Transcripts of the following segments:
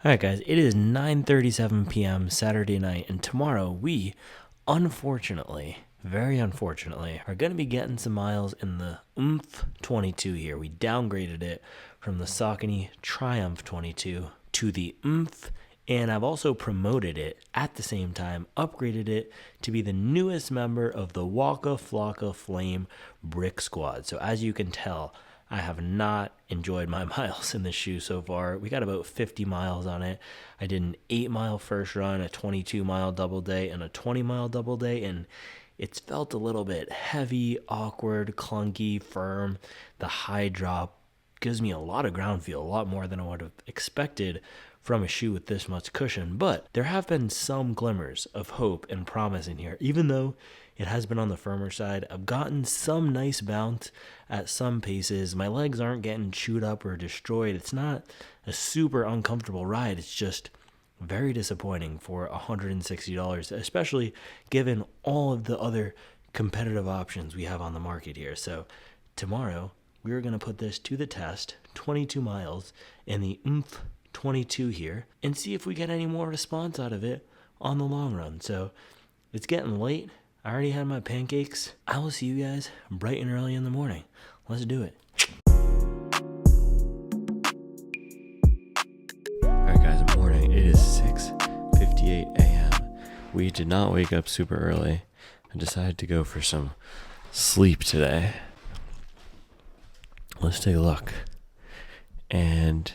All right, guys, it is 9:37 p.m. Saturday night, and tomorrow we, unfortunately, very unfortunately, are going to be getting some miles in the Oomph 22 here. We downgraded it from the Saucony Triumph 22 to the Oomph, and I've also promoted it at the same time, upgraded it to be the newest member of the Waka Flocka Flame Brick Squad. So as you can tell, I have not enjoyed my miles in this shoe so far. We got about 50 miles on it. I did an 8-mile first run, a 22-mile double day, and a 20-mile double day, and it's felt a little bit heavy, awkward, clunky, firm. The high drop gives me a lot of ground feel, a lot more than I would have expected from a shoe with this much cushion. But there have been some glimmers of hope and promise in here, even though it has been on the firmer side. I've gotten some nice bounce at some paces. My legs aren't getting chewed up or destroyed. It's not a super uncomfortable ride. It's just very disappointing for $160, especially given all of the other competitive options we have on the market here. So tomorrow, we're going to put this to the test, 22 miles in the Oomph 22 here, and see if we get any more response out of it on the long run. So it's getting late. I already had my pancakes. I will see you guys bright and early in the morning. Let's do it. Alright guys, morning. It is 6:58 a.m. We did not wake up super early. I decided to go for some sleep today. Let's take a look. And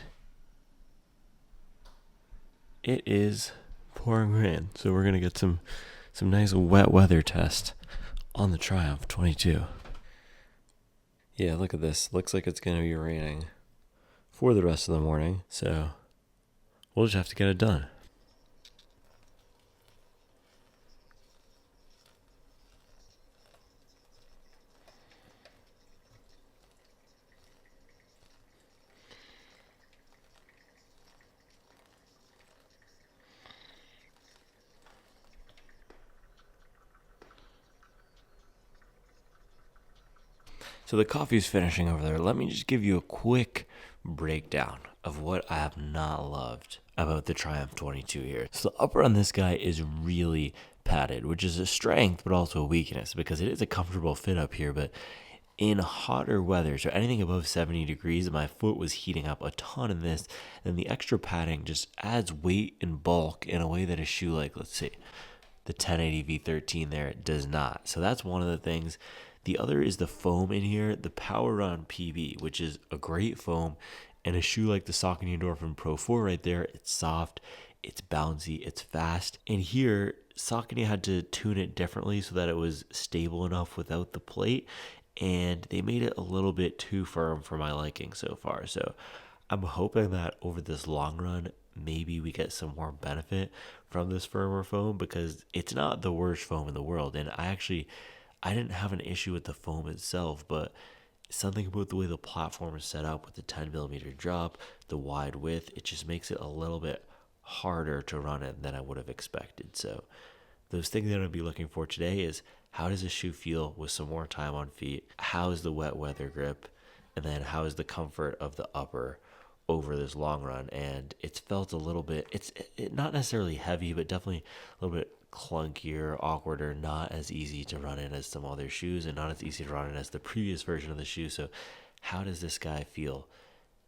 it is pouring rain, so we're going to get some nice wet weather test on the Triumph 22. Yeah, look at this. Looks like it's going to be raining for the rest of the morning, so we'll just have to get it done. So the coffee's finishing over there. Let me just give you a quick breakdown of what I have not loved about the Triumph 22 here. So the upper on this guy is really padded, which is a strength but also a weakness because it is a comfortable fit up here. But in hotter weather, so anything above 70 degrees, my foot was heating up a ton in this, and the extra padding just adds weight and bulk in a way that a shoe like, let's see, the 1080 V13 there does not. So that's one of the things. The other is the foam in here, the PWRRUN PB, which is a great foam, and a shoe like the Saucony Endorphin Pro 4 right there. It's soft, it's bouncy, it's fast. And here, Saucony had to tune it differently so that it was stable enough without the plate, and they made it a little bit too firm for my liking so far. So I'm hoping that over this long run, maybe we get some more benefit from this firmer foam, because it's not the worst foam in the world. And I didn't have an issue with the foam itself, but something about the way the platform is set up with the 10mm drop, the wide width, it just makes it a little bit harder to run in than I would have expected. So those things that I'm going to be looking for today is, how does a shoe feel with some more time on feet? How is the wet weather grip? And then how is the comfort of the upper over this long run? And it's felt a little bit, it's not necessarily heavy, but definitely a little bit clunkier, awkwarder, not as easy to run in as some other shoes, and not as easy to run in as the previous version of the shoe. So how does this guy feel?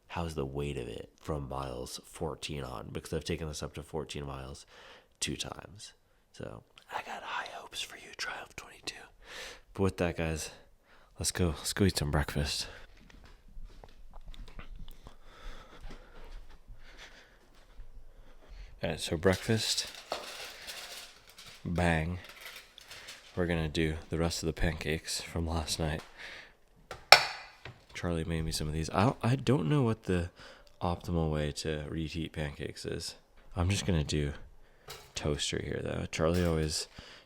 How's the weight of it from miles 14 on? Because I've taken this up to 14 miles 2 times. So I got high hopes for you, Triumph 22. But with that, guys, let's go eat some breakfast. Alright, so breakfast, bang. We're gonna do the rest of the pancakes from last night. Charlie made me some of these. I don't know what the optimal way to reheat pancakes is. I'm just gonna do toaster here though.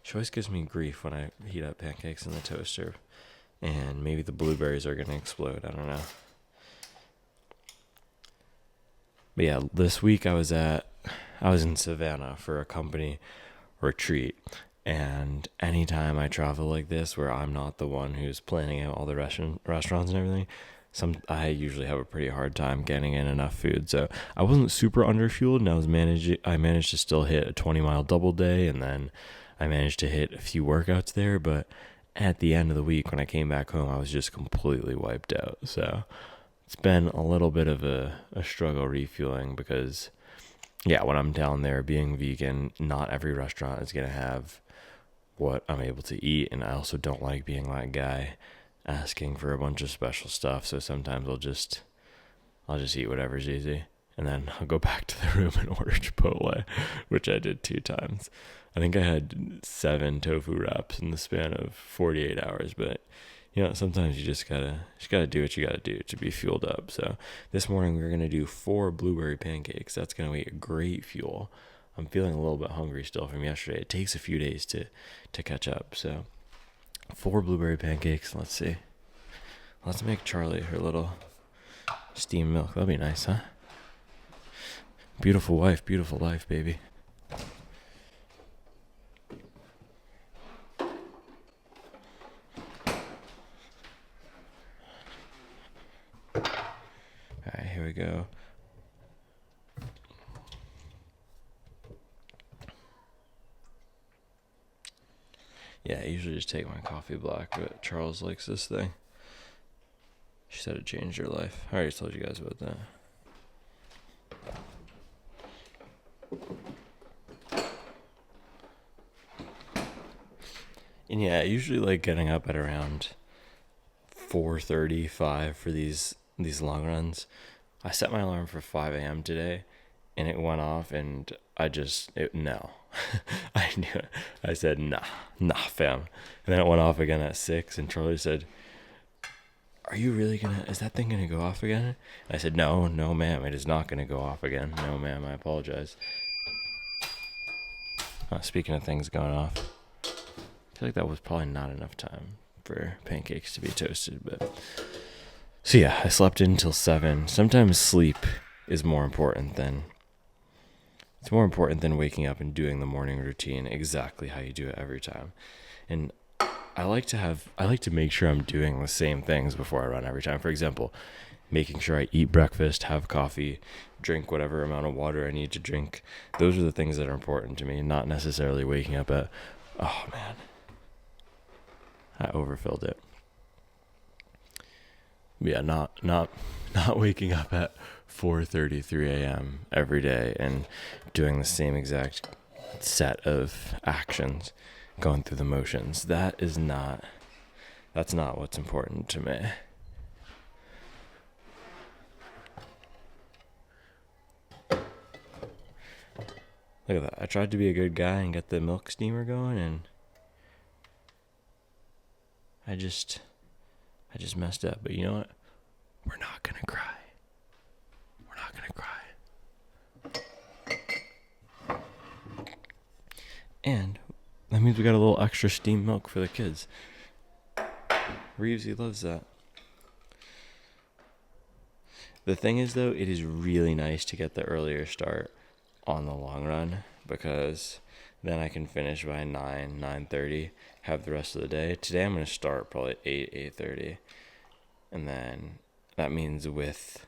She always gives me grief when I heat up pancakes in the toaster, and maybe the blueberries are gonna explode. I don't know. But yeah, this week I was in Savannah for a company retreat, and anytime I travel like this where I'm not the one who's planning out all the restaurants and everything, I usually have a pretty hard time getting in enough food. So I wasn't super underfueled, and I managed to still hit a 20-mile double day, and then I managed to hit a few workouts there. But at the end of the week, when I came back home, I was just completely wiped out. So it's been a little bit of a struggle refueling because, yeah, when I'm down there being vegan, not every restaurant is going to have what I'm able to eat. And I also don't like being that guy asking for a bunch of special stuff. So sometimes I'll just eat whatever's easy. And then I'll go back to the room and order Chipotle, which I did 2 times. I think I had 7 tofu wraps in the span of 48 hours. But, sometimes you just gotta do what you gotta do to be fueled up. So this morning we're going to do 4 blueberry pancakes. That's going to be a great fuel. I'm feeling a little bit hungry still from yesterday. It takes a few days to catch up. So 4 blueberry pancakes. Let's see. Let's make Charlie her little steamed milk. That'll be nice, huh? Beautiful wife, beautiful life, baby. Alright, here we go. Yeah, I usually just take my coffee black, but Charles likes this thing. She said it changed her life. I already told you guys about that. And yeah, I usually like getting up at around 4:30, 5 for these long runs. I set my alarm for 5 a.m. today, and it went off, and no. I knew it. I said, nah, fam. And then it went off again at 6, and Charlie said, is that thing gonna go off again? And I said, no, ma'am, it is not gonna go off again. No, ma'am, I apologize. Speaking of things going off, I feel like that was probably not enough time for pancakes to be toasted, but... So yeah, I slept in until 7. Sometimes sleep is more important than waking up and doing the morning routine exactly how you do it every time. And I like to make sure I'm doing the same things before I run every time. For example, making sure I eat breakfast, have coffee, drink whatever amount of water I need to drink. Those are the things that are important to me, not necessarily waking up at, oh man, I overfilled it. Yeah, not waking up at 4:33 a.m. every day and doing the same exact set of actions, going through the motions. That's not what's important to me. Look at that. I tried to be a good guy and get the milk steamer going, and I just messed up. But you know what? We're not gonna cry. And that means we got a little extra steamed milk for the kids. Reeves, he loves that. The thing is, though, it is really nice to get the earlier start on the long run, because then I can finish by 9:30, have the rest of the day. Today I'm going to start probably 8:30, and then that means with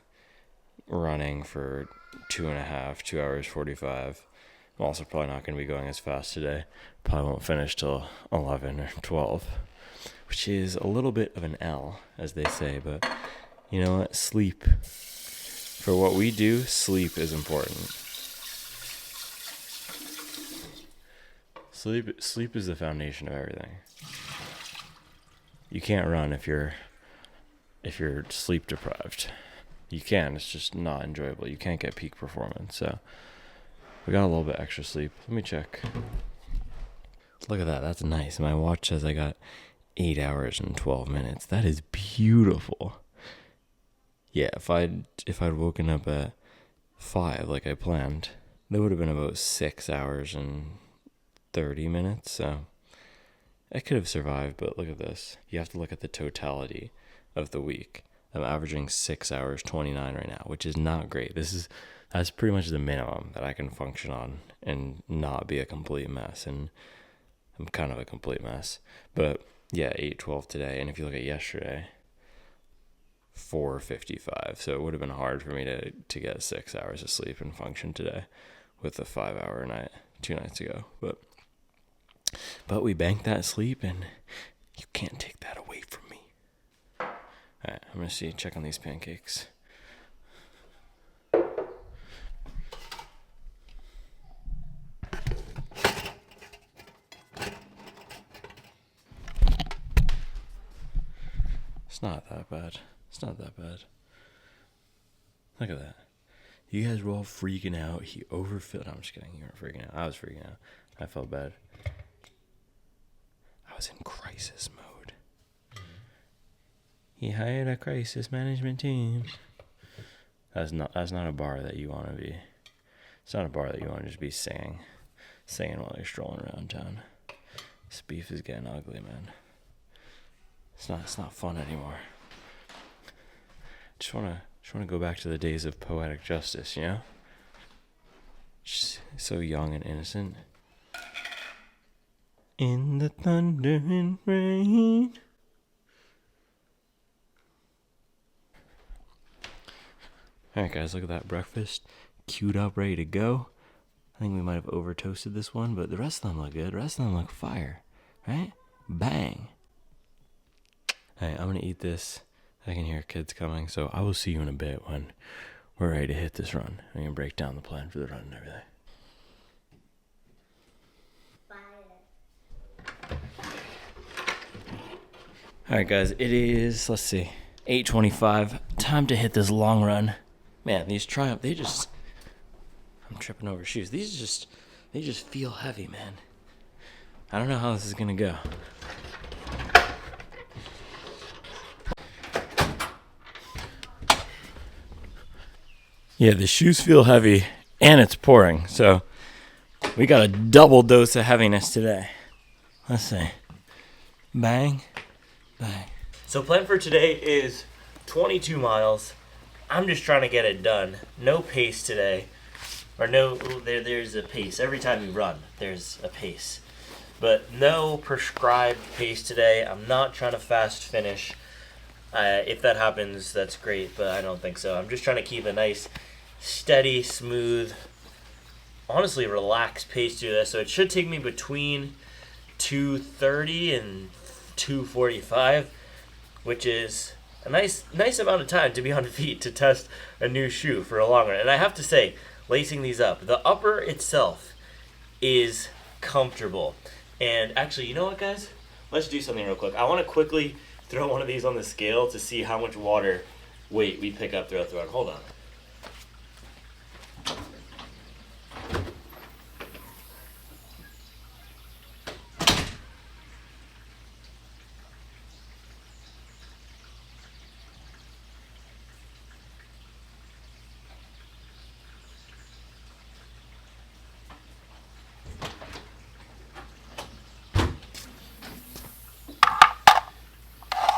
running for 2 hours 45, I'm also probably not going to be going as fast today. Probably won't finish till 11 or 12, which is a little bit of an L, as they say, but you know what? Sleep. For what we do, sleep is important. Sleep is the foundation of everything. You can't run if you're sleep deprived. You can, it's just not enjoyable. You can't get peak performance. So we got a little bit extra sleep. Let me check. Look at that. That's nice. My watch says I got 8 hours and 12 minutes. That is beautiful. Yeah, if I'd woken up at 5 like I planned, that would have been about 6 hours and 30 minutes. So I could have survived, but look at this. You have to look at the totality of the week. I'm averaging 6 hours 29 right now, which is not great. That's pretty much the minimum that I can function on and not be a complete mess. And I'm kind of a complete mess. But yeah, 8:12 today. And if you look at yesterday, 4:55. So it would have been hard for me to get 6 hours of sleep and function today with a 5-hour night 2 nights ago. But we banked that sleep, and you can't take that away from me. All right, I'm going to check on these pancakes. It's not that bad. It's not that bad. Look at that. You guys were all freaking out. He overfilled. No, I'm just kidding. You weren't freaking out. I was freaking out. I felt bad. I was in crisis mode. He hired a crisis management team. That's not a bar that you want to be. It's not a bar that you want to just be singing while you're strolling around town. This beef is getting ugly, man. It's not fun anymore. Just wanna go back to the days of poetic justice, you know? Just so young and innocent. In the thunder and rain. Alright guys, look at that breakfast. Queued up, ready to go. I think we might have over toasted this one, but the rest of them look good. The rest of them look fire. Right? Bang. Alright, I'm gonna eat this. I can hear kids coming, so I will see you in a bit when we're ready to hit this run. I'm gonna break down the plan for the run and everything. Alright guys, it is, let's see, 8:25. Time to hit this long run. Man, these Triumph, I'm tripping over shoes. They just feel heavy, man. I don't know how this is gonna go. Yeah, the shoes feel heavy, and it's pouring, so we got a double dose of heaviness today. Let's see. Bang, bang. So plan for today is 22 miles. I'm just trying to get it done. No pace today. Or there's a pace. Every time you run, there's a pace. But no prescribed pace today. I'm not trying to fast finish. If that happens, that's great, but I don't think so. I'm just trying to keep a nice, steady, smooth, honestly relaxed pace to this. So it should take me between 2:30 and 2:45, which is a nice amount of time to be on feet to test a new shoe for a long run. And I have to say, lacing these up, the upper itself is comfortable. And actually, you know what, guys? Let's do something real quick. I want to quickly throw one of these on the scale to see how much water weight we pick up throughout the run. Hold on.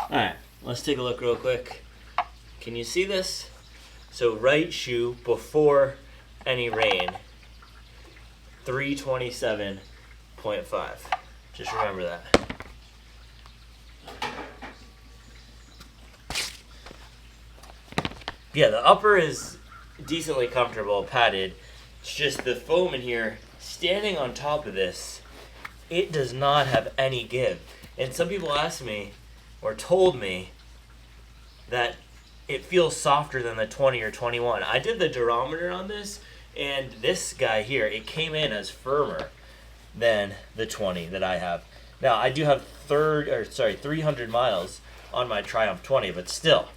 Alright, let's take a look real quick. Can you see this? So right shoe before any rain, 327.5. Just remember that. Yeah, the upper is decently comfortable, padded. It's just the foam in here, standing on top of this, it does not have any give. And some people ask me, or told me, that it feels softer than the 20 or 21. I did the durometer on this, and this guy here, it came in as firmer than the 20 that I have. Now, I do have 300 miles on my Triumph 20, but still,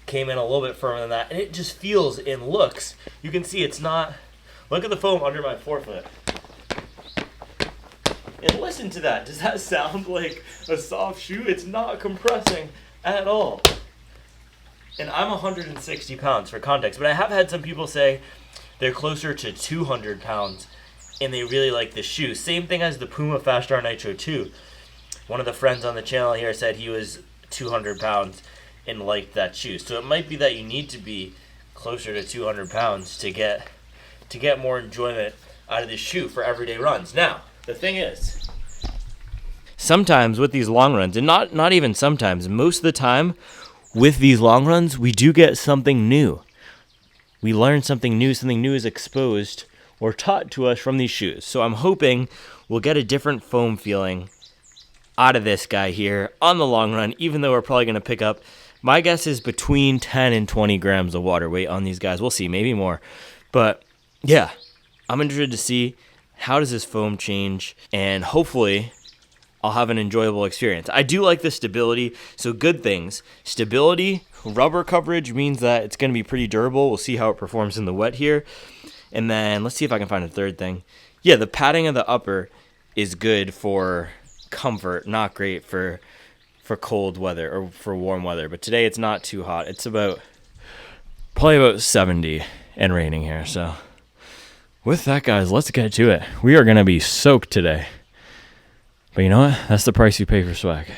came in a little bit firmer than that, and it just feels and looks, you can see it's not, look at the foam under my forefoot. And listen to that. Does that sound like a soft shoe? It's not compressing at all. And I'm 160 pounds for context, but I have had some people say they're closer to 200 pounds and they really like the shoe. Same thing as the Puma Fast Star Nitro 2. One of the friends on the channel here said he was 200 pounds and liked that shoe. So it might be that you need to be closer to 200 pounds to get more enjoyment out of this shoe for everyday runs. Now, the thing is, sometimes with these long runs, and not even sometimes, most of the time, with these long runs, we do get something new. We learn something new is exposed or taught to us from these shoes. So I'm hoping we'll get a different foam feeling out of this guy here on the long run, even though we're probably going to pick up, my guess is between 10 and 20 grams of water weight on these guys. We'll see, maybe more. But yeah, I'm interested to see how does this foam change, and hopefully I'll have an enjoyable experience. I do like the stability, so good things. Stability, rubber coverage means that it's going to be pretty durable. We'll see how it performs in the wet here. And then let's see if I can find a third thing. Yeah, the padding of the upper is good for comfort, not great for cold weather or for warm weather. But today it's not too hot. It's probably about 70 and raining here. So with that, guys, let's get to it. We are going to be soaked today. But you know what? That's the price you pay for swag.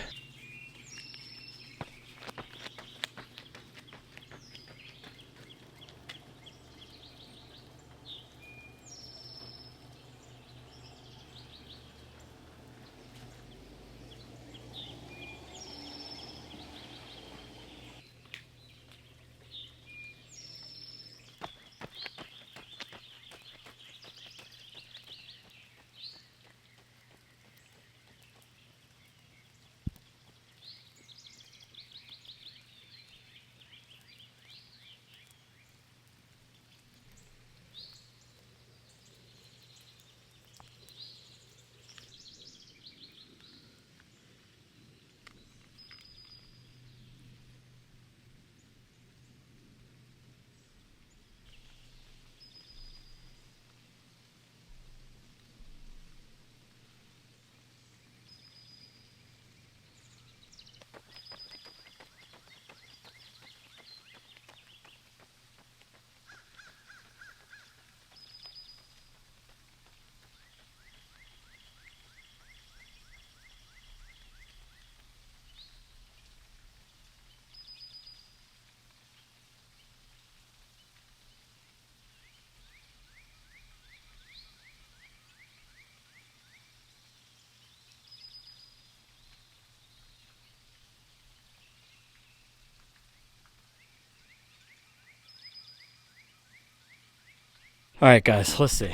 All right, guys, let's see.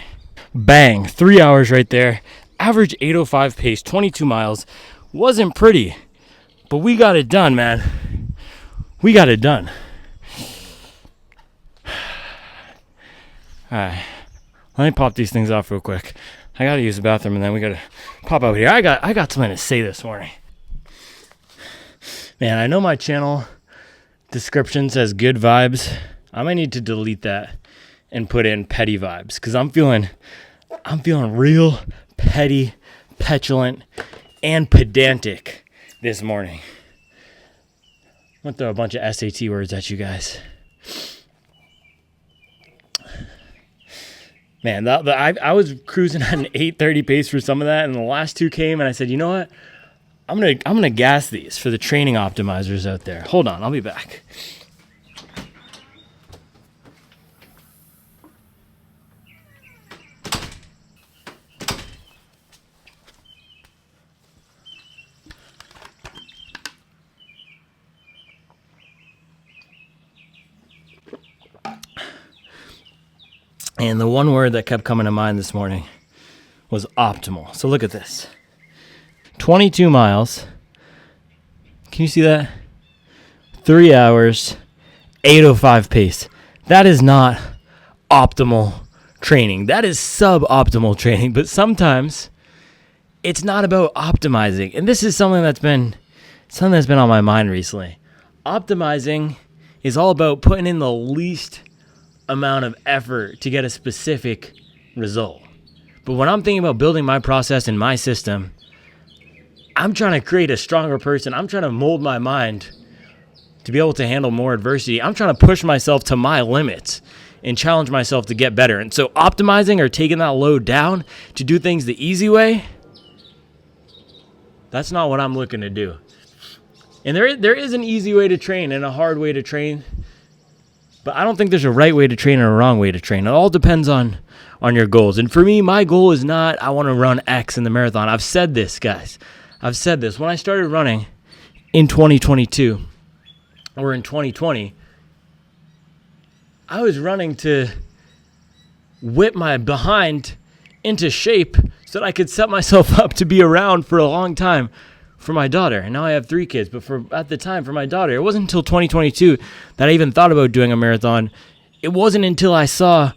Bang, 3 hours right there. Average 8:05 pace, 22 miles. Wasn't pretty, but we got it done, man. We got it done. All right, let me pop these things off real quick. I gotta use the bathroom, and then we gotta pop out here. I got something to say this morning. Man, I know my channel description says good vibes. I might need to delete that and put in petty vibes, because I'm feeling real petty, petulant, and pedantic this morning. I'm gonna throw a bunch of SAT words at you guys. Man, I was cruising at an 8:30 pace for some of that, and the last two came, and I said, you know what? I'm gonna gas these for the training optimizers out there. Hold on, I'll be back. And the one word that kept coming to mind this morning was optimal. So look at this. 22 miles. Can you see that? 3 hours, 8:05 pace. That is not optimal training. That is suboptimal training. But sometimes it's not about optimizing. And this is something that's been on my mind recently. Optimizing is all about putting in the least amount of effort to get a specific result. But when I'm thinking about building my process and my system, I'm trying to create a stronger person. I'm trying to mold my mind to be able to handle more adversity. I'm trying to push myself to my limits and challenge myself to get better. And so optimizing or taking that load down to do things the easy way, that's not what I'm looking to do. And there is an easy way to train and a hard way to train. But I don't think there's a right way to train and a wrong way to train. It all depends on your goals. And for me, my goal is not I want to run X in the marathon. I've said this, guys. I've said this. When I started running in 2022, or in 2020, I was running to whip my behind into shape so that I could set myself up to be around for a long time for my daughter. And now I have 3 kids, but at the time for my daughter, it wasn't until 2022 that I even thought about doing a marathon. It wasn't until I saw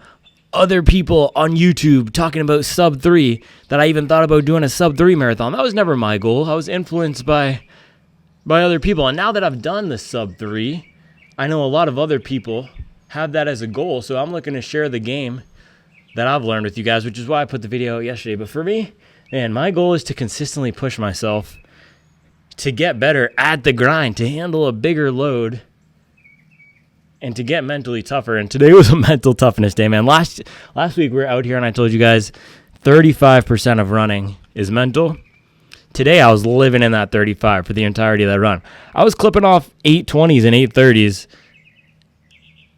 other people on YouTube talking about sub 3 that I even thought about doing a sub 3 marathon. That was never my goal. I was influenced by other people. And now that I've done the sub 3, I know a lot of other people have that as a goal. So I'm looking to share the game that I've learned with you guys, which is why I put the video out yesterday. But for me, man, my goal is to consistently push myself to get better at the grind, to handle a bigger load, and to get mentally tougher. And today was a mental toughness day, man. Last week we were out here and I told you guys 35% of running is mental. Today I was living in that 35 for the entirety of that run. I was clipping off 8:20s and 8:30s,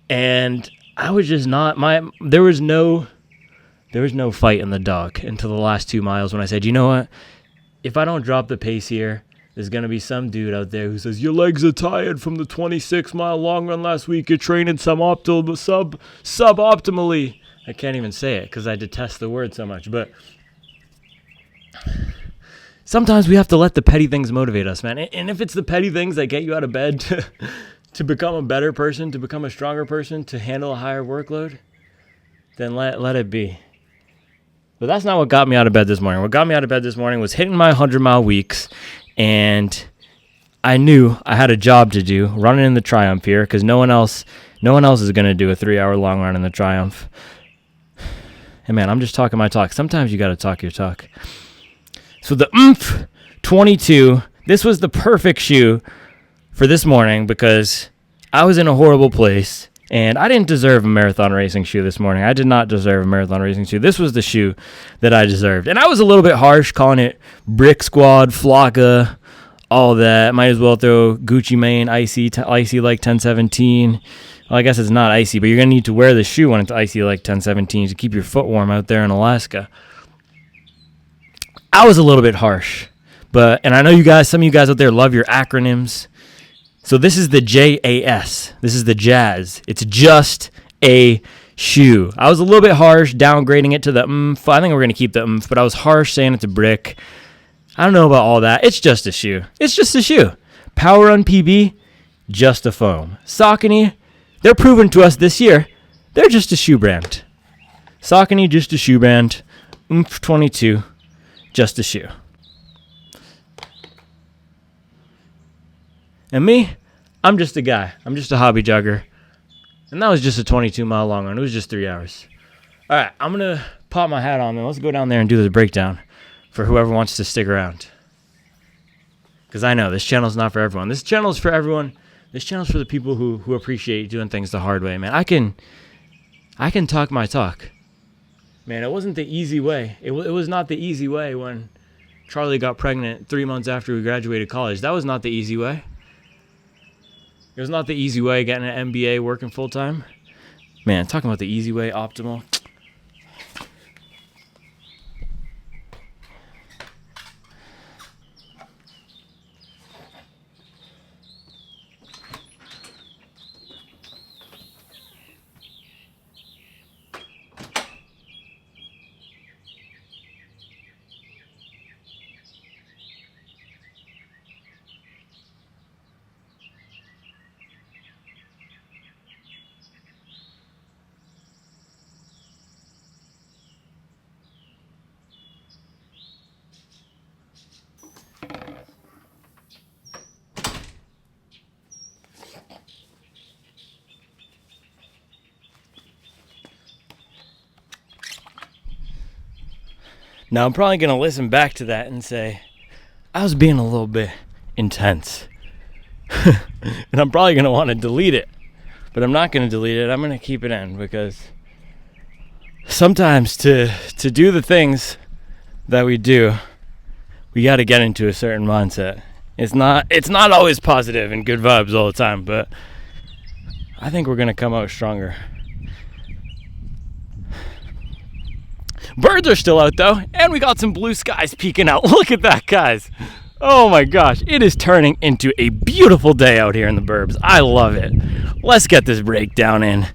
and I was just not there was no fight in the dog until the last 2 miles when I said, you know what? If I don't drop the pace here, there's going to be some dude out there who says, your legs are tired from the 26-mile long run last week. You're training suboptimally. I can't even say it because I detest the word so much. But sometimes we have to let the petty things motivate us, man. And if it's the petty things that get you out of bed to become a better person, to become a stronger person, to handle a higher workload, then let it be. But that's not what got me out of bed this morning. What got me out of bed this morning was hitting my 100-mile weeks. And I knew I had a job to do running in the Triumph here because no one else is going to do a 3-hour long run in the Triumph. And man, I'm just talking my talk. Sometimes you got to talk your talk. So the Oomph 22, this was the perfect shoe for this morning because I was in a horrible place and I didn't deserve a marathon racing shoe this morning. I did not deserve a marathon racing shoe. This was the shoe that I deserved. And I was a little bit harsh calling it Brick Squad, Flocka, all that. Might as well throw Gucci Mane, Icy like 1017. Well, I guess it's not icy, but you're going to need to wear the shoe when it's icy like 1017 to keep your foot warm out there in Alaska. I was a little bit harsh. And I know some of you guys out there love your acronyms. So this is the JAS. This is the Jazz. It's just a shoe. I was a little bit harsh downgrading it to the Oomph. I think we're going to keep the Oomph, but I was harsh saying it's a brick. I don't know about all that. It's just a shoe. It's just a shoe. PWRRUN PB, just a foam. Saucony, they're proving to us this year, they're just a shoe brand. Saucony, just a shoe brand. Oomph 22, just a shoe. And me, I'm just a guy. I'm just a hobby jogger. And that was just a 22-mile long run. It was just 3 hours. All right, I'm going to pop my hat on, and let's go down there and do this breakdown for whoever wants to stick around. Because I know this channel's not for everyone. This channel's for everyone. This channel's for the people who appreciate doing things the hard way, man. I can talk my talk. Man, it wasn't the easy way. It was not the easy way when Charlie got pregnant 3 months after we graduated college. That was not the easy way. It was not the easy way getting an MBA working full-time. Man, talking about the easy way, optimal. Now, I'm probably going to listen back to that and say, I was being a little bit intense. And I'm probably going to want to delete it. But I'm not going to delete it. I'm going to keep it in because sometimes to do the things that we do, we got to get into a certain mindset. It's not always positive and good vibes all the time, but I think we're going to come out stronger. Birds are still out, though, and we got some blue skies peeking out. Look at that, guys. Oh my gosh, it is turning into a beautiful day out here in the burbs. I love it. Let's get this breakdown in.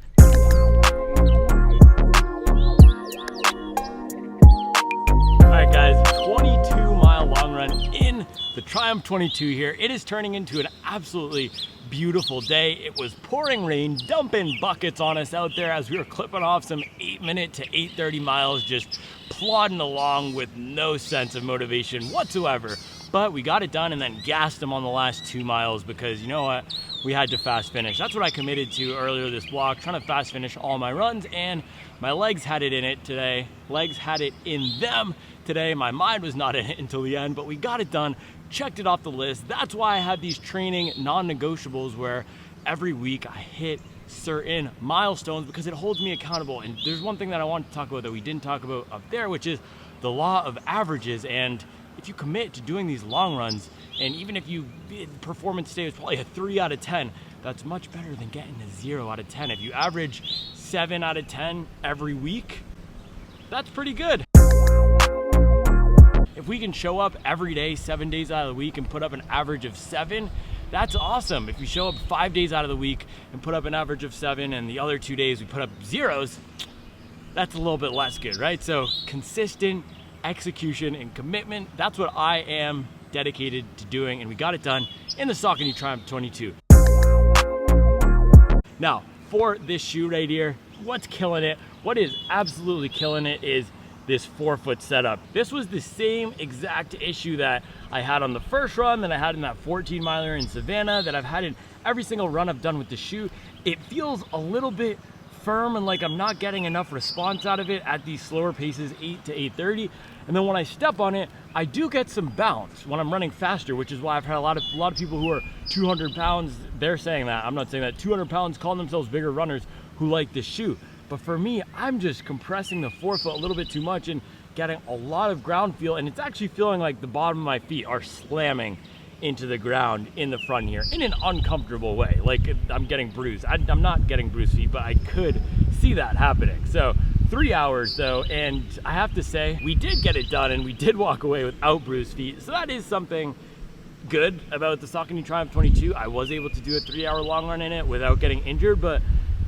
Alright guys, 22-mile long run in the Triumph 22 here. It is turning into an absolutely beautiful day. It was pouring rain, dumping buckets on us out there as we were clipping off some 8-minute to 8:30 miles, just plodding along with no sense of motivation whatsoever. But we got it done and then gassed them on the last 2 miles because you know what? We had to fast finish. That's what I committed to earlier this block, trying to fast finish all my runs, and my legs had it in it today. Legs had it in them today. My mind was not in it until the end, but we got it done, checked it off the list. That's why I have these training non-negotiables where every week I hit certain milestones because it holds me accountable. And there's one thing that I want to talk about that we didn't talk about up there, which is the law of averages. And if you commit to doing these long runs, and even if you performance today was probably a 3 out of 10, that's much better than getting a 0 out of 10. If you average 7 out of 10 every week, that's pretty good. If we can show up every day, 7 days out of the week, and put up an average of 7, that's awesome. If we show up 5 days out of the week and put up an average of 7, and the other 2 days we put up zeros, that's a little bit less good, right? So consistent execution and commitment, that's what I am dedicated to doing, and we got it done in the Saucony Triumph 22. Now, for this shoe right here, what's killing it, what is absolutely killing it is this forefoot setup. This was the same exact issue that I had on the first run, that I had in that 14 miler in Savannah, that I've had in every single run I've done with the shoe. It feels a little bit firm and like I'm not getting enough response out of it at these slower paces, 8 to 8:30. And then when I step on it, I do get some bounce when I'm running faster, which is why I've had a lot of people who are 200 pounds, they're saying that, I'm not saying that, 200 pounds calling themselves bigger runners who like this shoe. But for me, I'm just compressing the forefoot a little bit too much and getting a lot of ground feel, and it's actually feeling like the bottom of my feet are slamming into the ground in the front here in an uncomfortable way. Like I'm getting bruised. I'm not getting bruised feet, but I could see that happening. So 3 hours though, and I have to say, we did get it done and we did walk away without bruised feet. So that is something good about the Saucony Triumph 22. I was able to do a 3-hour long run in it without getting injured, but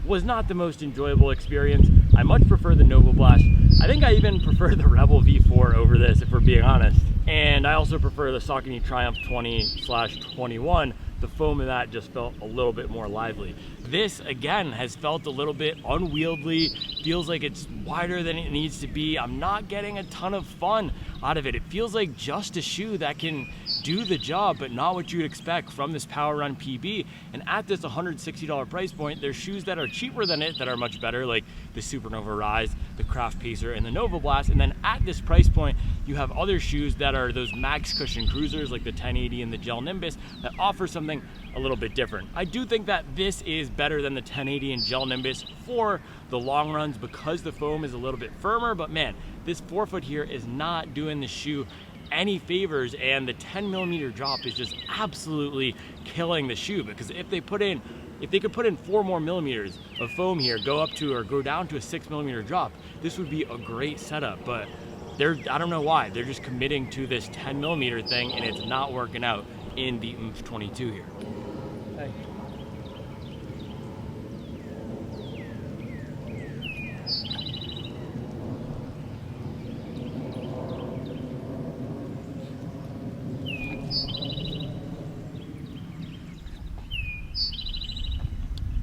was not the most enjoyable experience. I much prefer the Nova Blast. I think I even prefer the Rebel V4 over this, if we're being honest. And I also prefer the Saucony Triumph 20/21. The foam of that just felt a little bit more lively. This, again, has felt a little bit unwieldy, feels like it's wider than it needs to be. I'm not getting a ton of fun out of it. It feels like just a shoe that can do the job, but not what you'd expect from this PWRRUN PB. And at this $160 price point, there's shoes that are cheaper than it that are much better, like the Supernova Rise, the Craft Pacer, and the Nova Blast. And then at this price point, you have other shoes that are those max cushion cruisers, like the 1080 and the Gel Nimbus, that offer something a little bit different. I do think that this is better than the 1080 and Gel Nimbus for the long runs because the foam is a little bit firmer, but man, this forefoot here is not doing the shoe any favors, and the 10mm drop is just absolutely killing the shoe, because if they could put in 4 more millimeters of foam here, go down to a 6mm drop, this would be a great setup. But I don't know why, they're just committing to this 10mm thing and it's not working out in the Oomph 22 here. Hey.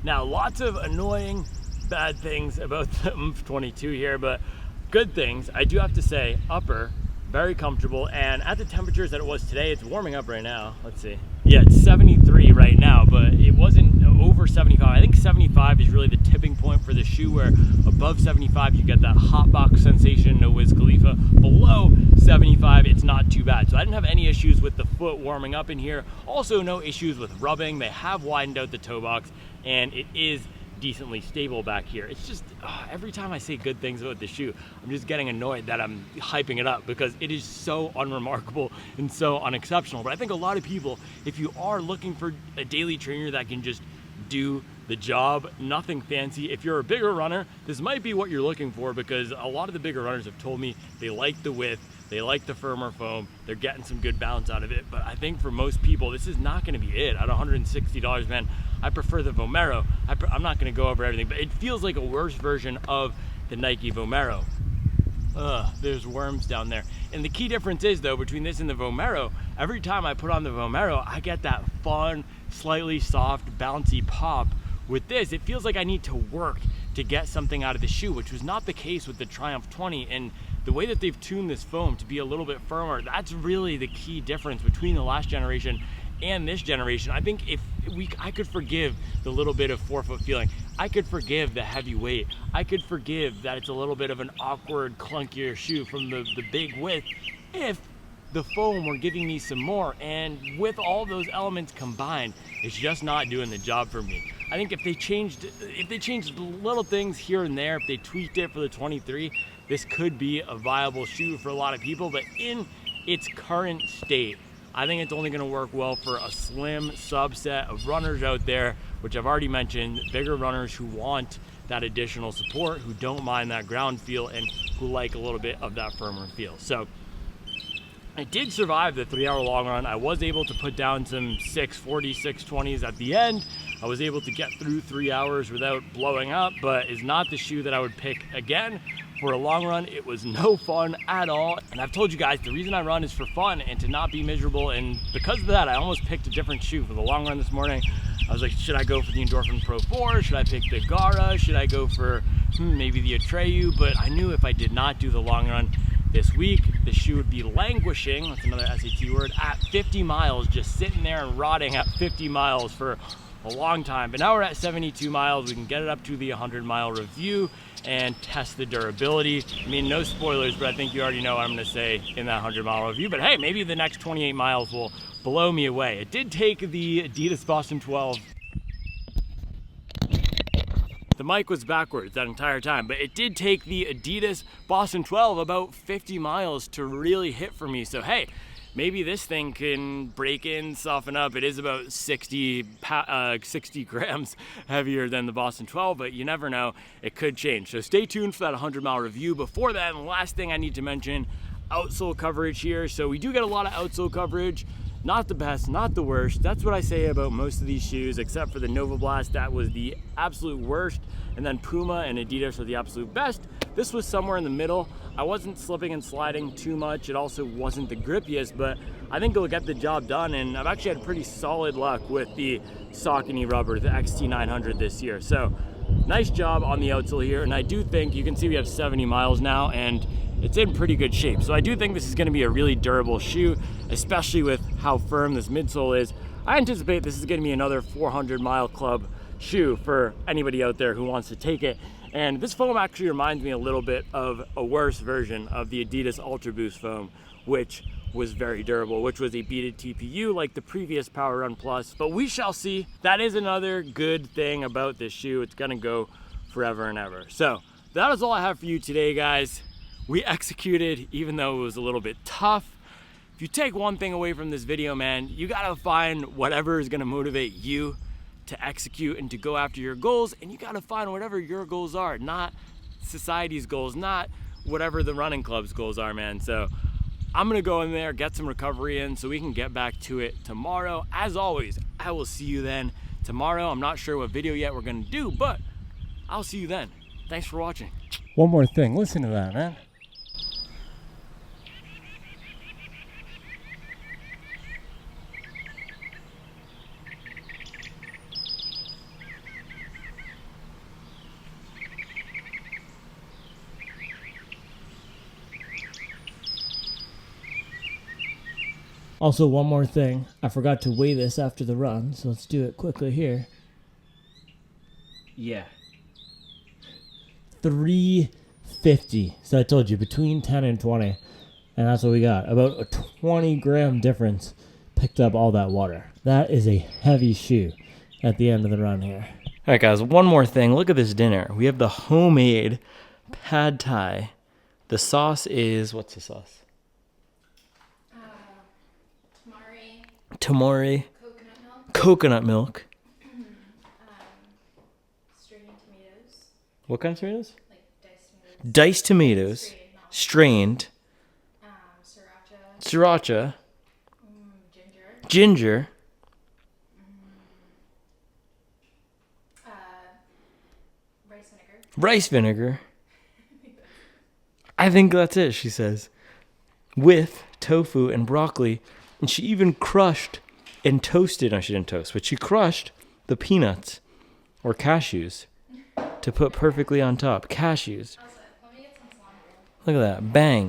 Now, lots of annoying, bad things about the Oomph 22 here, but good things. I do have to say, upper, very comfortable, and at the temperatures that it was today, it's warming up right now. Let's see. Yeah, it's 73 right now, but it wasn't over 75. I think 75 is really the tipping point for the shoe, where above 75, you get that hot box sensation, no Wiz Khalifa. Below 75, it's not too bad. So I didn't have any issues with the foot warming up in here. Also, no issues with rubbing. They have widened out the toe box, and it is decently stable back here. It's just every time I say good things about the shoe, I'm just getting annoyed that I'm hyping it up, because it is so unremarkable and so unexceptional. But I think a lot of people, if you are looking for a daily trainer that can just do the job, nothing fancy. If you're a bigger runner, this might be what you're looking for, because a lot of the bigger runners have told me they like the width, they like the firmer foam, they're getting some good bounce out of it. But I think for most people, this is not gonna be it. At $160, man, I prefer the Vomero. I'm not gonna go over everything, but it feels like a worse version of the Nike Vomero. There's worms down there. And the key difference is, though, between this and the Vomero, every time I put on the Vomero, I get that fun, slightly soft, bouncy pop. With this, it feels like I need to work to get something out of the shoe, which was not the case with the Triumph 20. And the way that they've tuned this foam to be a little bit firmer, that's really the key difference between the last generation and this generation. I think I could forgive the little bit of forefoot feeling. I could forgive the heavy weight. I could forgive that it's a little bit of an awkward, clunkier shoe from the big width, if the foam were giving me some more. And with all those elements combined, it's just not doing the job for me. I think if they changed little things here and there, if they tweaked it for the 23, this could be a viable shoe for a lot of people. But in its current state, I think it's only going to work well for a slim subset of runners out there, which I've already mentioned, bigger runners who want that additional support, who don't mind that ground feel, and who like a little bit of that firmer feel. So I did survive the 3-hour long run. I was able to put down some 640, 620s at the end. I was able to get through 3 hours without blowing up, but is not the shoe that I would pick again. For a long run, it was no fun at all. And I've told you guys, the reason I run is for fun and to not be miserable. And because of that, I almost picked a different shoe for the long run this morning. I was like, should I go for the Endorphin Pro 4? Should I pick the Gara? Should I go for maybe the Atreyu? But I knew if I did not do the long run this week, the shoe would be languishing, that's another SAT word, at 50 miles, just sitting there and rotting at 50 miles for a long time. But now we're at 72 miles. We can get it up to the 100-mile review and test the durability. I mean, no spoilers, but I think you already know what I'm going to say in that 100-mile review. But hey, maybe the next 28 miles will blow me away. It did take the Adidas Boston 12. The mic was backwards that entire time, but it did take the Adidas Boston 12 about 50 miles to really hit for me. So hey, maybe this thing can break in, soften up. It is about 60 grams heavier than the Boston 12, but you never know, it could change. So stay tuned for that 100-mile review. Before that, and the last thing I need to mention, outsole coverage here. So we do get a lot of outsole coverage. Not the best, not the worst. That's what I say about most of these shoes, except for the Nova Blast. That was the absolute worst. And then Puma and Adidas are the absolute best. This was somewhere in the middle. I wasn't slipping and sliding too much. It also wasn't the grippiest, but I think it'll get the job done. And I've actually had pretty solid luck with the Saucony rubber, the XT900 this year. So nice job on the outsole here. And I do think, you can see we have 70 miles now, and it's in pretty good shape. So I do think this is gonna be a really durable shoe, especially with how firm this midsole is. I anticipate this is gonna be another 400-mile club shoe for anybody out there who wants to take it. And this foam actually reminds me a little bit of a worse version of the Adidas Ultra Boost foam, which was very durable, which was a beaded TPU like the previous PWRRUN Plus. But we shall see. That is another good thing about this shoe. It's gonna go forever and ever. So that is all I have for you today, guys. We executed, even though it was a little bit tough. If you take one thing away from this video, man, you gotta find whatever is gonna motivate you to execute and to go after your goals, and you gotta find whatever your goals are, not society's goals, not whatever the running club's goals are, man. So I'm gonna go in there, get some recovery in so we can get back to it tomorrow. As always, I will see you then tomorrow. I'm not sure what video yet we're gonna do, but I'll see you then. Thanks for watching. One more thing, listen to that, man. Also, one more thing. I forgot to weigh this after the run, so let's do it quickly here. Yeah. 350. So I told you, between 10 and 20. And that's what we got. About a 20-gram difference picked up all that water. That is a heavy shoe at the end of the run here. All right, guys, one more thing. Look at this dinner. We have the homemade pad thai. The sauce is, what's the sauce? Tamari, coconut milk, What kind of tomatoes? Like diced tomatoes. Diced tomatoes. Strained. Sriracha. Sriracha. Ginger. Ginger. Rice vinegar. Rice vinegar. I think that's it, she says. With tofu and broccoli. And she even crushed and toasted. No, she didn't toast, but she crushed the peanuts or cashews to put perfectly on top. Cashews. Also, let me get some cilantro. Look at that. Bang.